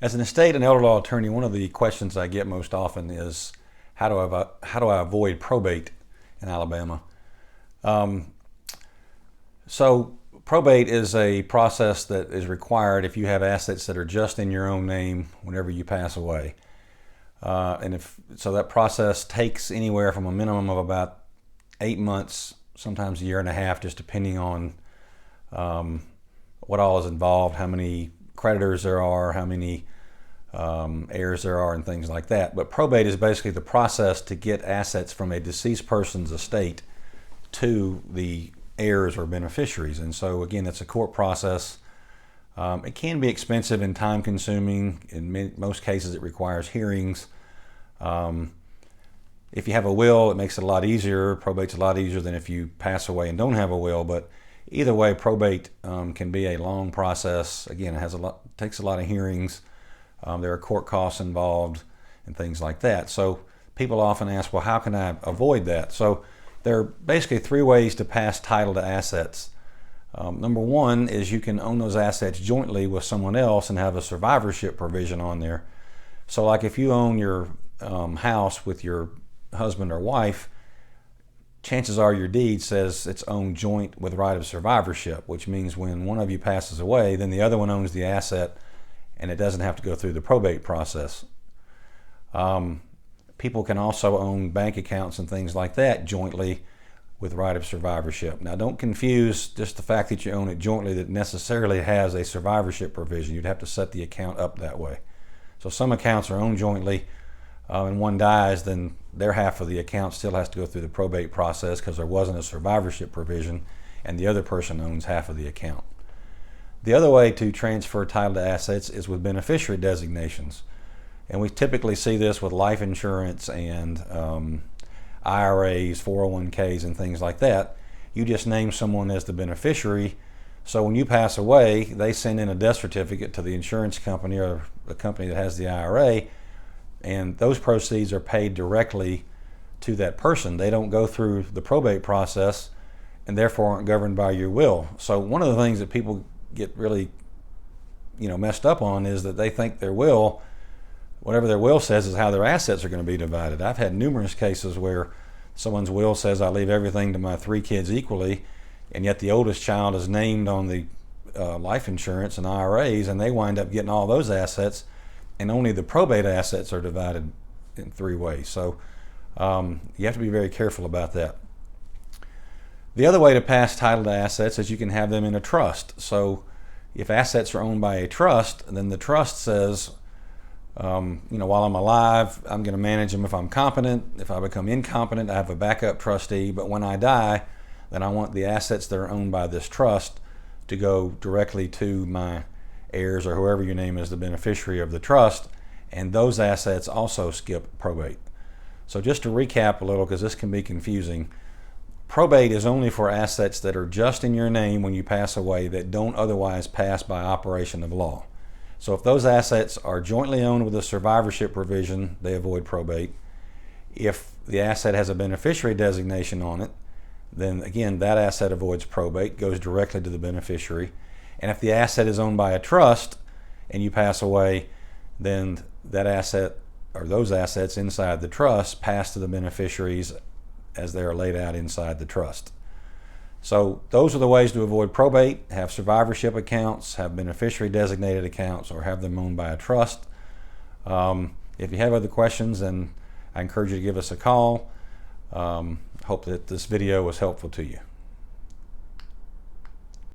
As an estate and elder law attorney, one of the questions I get most often is how do I avoid probate in Alabama? So probate is a process that is required if you have assets that are just in your own name whenever you pass away. So that process takes anywhere from a minimum of about 8 months, sometimes a year and a half, just depending on what all is involved, how many creditors there are, how many heirs there are, and things like that. But probate is basically the process to get assets from a deceased person's estate to the heirs or beneficiaries. And so again, it's a court process. It can be expensive and time consuming. In most cases, it requires hearings. If you have a will, it makes it a lot easier. Probate's a lot easier than if you pass away and don't have a will. But either way, probate can be a long process. Again, it takes a lot of hearings. There are court costs involved and things like that. So people often ask, well, how can I avoid that? So there are basically 3 ways to pass title to assets. Number 1 is you can own those assets jointly with someone else and have a survivorship provision on there. So like if you own your house with your husband or wife, chances are your deed says it's owned joint with right of survivorship, which means when one of you passes away, then the other one owns the asset and it doesn't have to go through the probate process. People can also own bank accounts and things like that jointly with right of survivorship. Now don't confuse just the fact that you own it jointly that necessarily has a survivorship provision. You'd have to set the account up that way. So some accounts are owned jointly, and one dies, then their half of the account still has to go through the probate process because there wasn't a survivorship provision, and the other person owns half of the account. The other way to transfer title to assets is with beneficiary designations. And we typically see this with life insurance and IRAs, 401ks, and things like that. You just name someone as the beneficiary. So when you pass away, they send in a death certificate to the insurance company or the company that has the IRA, and those proceeds are paid directly to that person. They don't go through the probate process and therefore aren't governed by your will. So one of the things that people get really messed up on is that they think their will, whatever their will says, is how their assets are going to be divided. I've had numerous cases where someone's will says I leave everything to my 3 kids equally, and yet the oldest child is named on the life insurance and IRAs, and they wind up getting all those assets, and only the probate assets are divided in 3 ways. So you have to be very careful about that. The other way to pass title to assets is you can have them in a trust. So if assets are owned by a trust, then the trust says, while I'm alive, I'm going to manage them if I'm competent. If I become incompetent, I have a backup trustee. But when I die, then I want the assets that are owned by this trust to go directly to my heirs or whoever you name as the beneficiary of the trust. And those assets also skip probate. So just to recap a little, because this can be confusing, probate is only for assets that are just in your name when you pass away that don't otherwise pass by operation of law. So if those assets are jointly owned with a survivorship provision, they avoid probate. If the asset has a beneficiary designation on it, then again, that asset avoids probate, goes directly to the beneficiary. And if the asset is owned by a trust and you pass away, then that asset or those assets inside the trust pass to the beneficiaries as they are laid out inside the trust. So those are the ways to avoid probate: have survivorship accounts, have beneficiary designated accounts, or have them owned by a trust. If you have other questions, then I encourage you to give us a call. Hope that this video was helpful to you.